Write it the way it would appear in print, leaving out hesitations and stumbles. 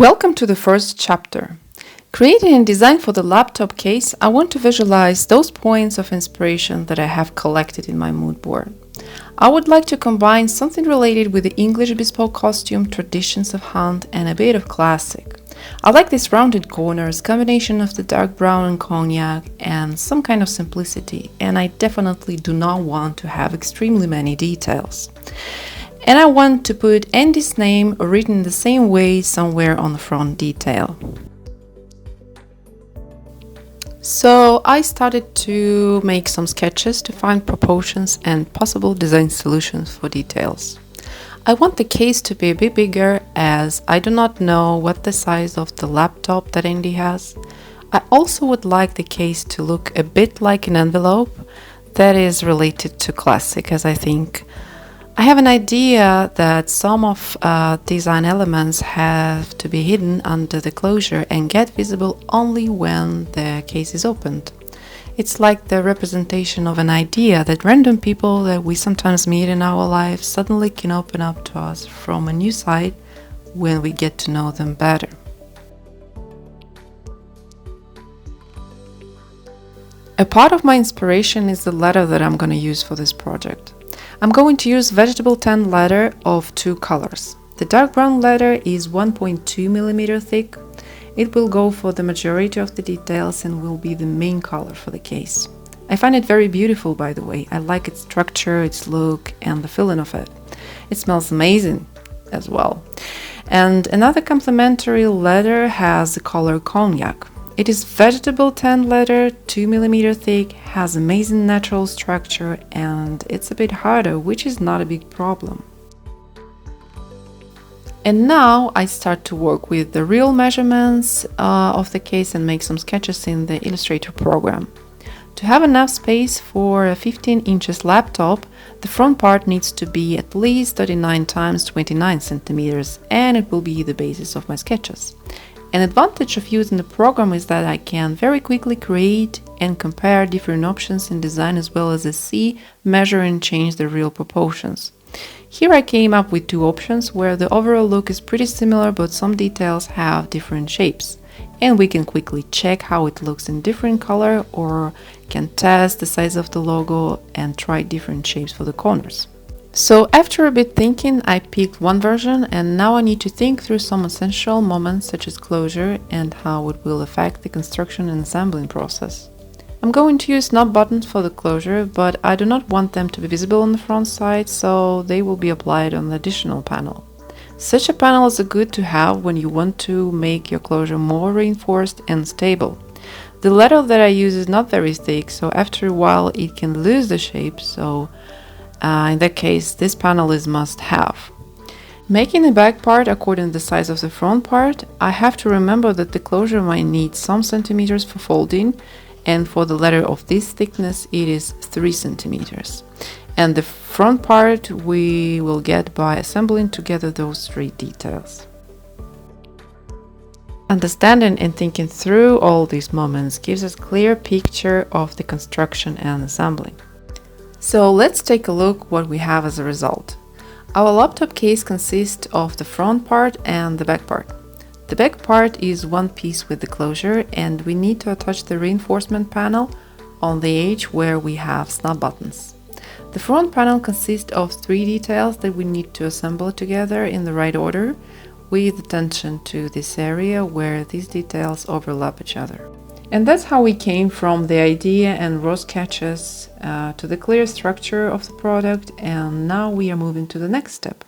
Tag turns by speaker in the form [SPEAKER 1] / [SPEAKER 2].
[SPEAKER 1] Welcome to the first chapter. Creating a design for the laptop case, I want to visualize those points of inspiration that I have collected in my mood board. I would like to combine something related with the English bespoke costume, traditions of hunt, and a bit of classic. I like these rounded corners, combination of the dark brown and cognac, and some kind of simplicity, and I definitely do not want to have extremely many details. And I want to put Andy's name written the same way somewhere on the front detail. So I started to make some sketches to find proportions and possible design solutions for details. I want the case to be a bit bigger as I do not know what the size of the laptop that Andy has. I also would like the case to look a bit like an envelope that is related to classic, as I think I have an idea that some of design elements have to be hidden under the closure and get visible only when the case is opened. It's like the representation of an idea that random people that we sometimes meet in our lives suddenly can open up to us from a new side when we get to know them better. A part of my inspiration is the leather that I'm going to use for this project. I'm going to use vegetable tan leather of two colors. The dark brown leather is 1.2 mm thick. It will go for the majority of the details and will be the main color for the case. I find it very beautiful, by the way. I like its structure, its look, and the feeling of it. It smells amazing as well. And another complementary leather has the color cognac. It is vegetable tan leather, 2 mm thick, has amazing natural structure, and it's a bit harder, which is not a big problem. And now I start to work with the real measurements of the case and make some sketches in the Illustrator program. To have enough space for a 15 inches laptop, the front part needs to be at least 39 times 29 centimeters, and it will be the basis of my sketches. An advantage of using the program is that I can very quickly create and compare different options in design, as well as see, measure and change the real proportions. Here I came up with two options where the overall look is pretty similar, but some details have different shapes. And we can quickly check how it looks in different color, or can test the size of the logo and try different shapes for the corners. So after a bit thinking, I picked one version, and now I need to think through some essential moments such as closure and how it will affect the construction and assembling process. I'm going to use snap buttons for the closure, but I do not want them to be visible on the front side, so they will be applied on the additional panel. Such a panel is good to have when you want to make your closure more reinforced and stable. The leather that I use is not very thick, so after a while it can lose the shape, so in that case, this panel is must-have. Making the back part according to the size of the front part, I have to remember that the closure might need some centimeters for folding, and for the leather of this thickness it is 3 centimeters. And the front part we will get by assembling together those three details. Understanding and thinking through all these moments gives us a clear picture of the construction and assembling. So let's take a look what we have as a result. Our laptop case consists of the front part and the back part. The back part is one piece with the closure, and we need to attach the reinforcement panel on the edge where we have snap buttons. The front panel consists of three details that we need to assemble together in the right order, with attention to this area where these details overlap each other. And that's how we came from the idea and raw sketches to the clear structure of the product, and now we are moving to the next step.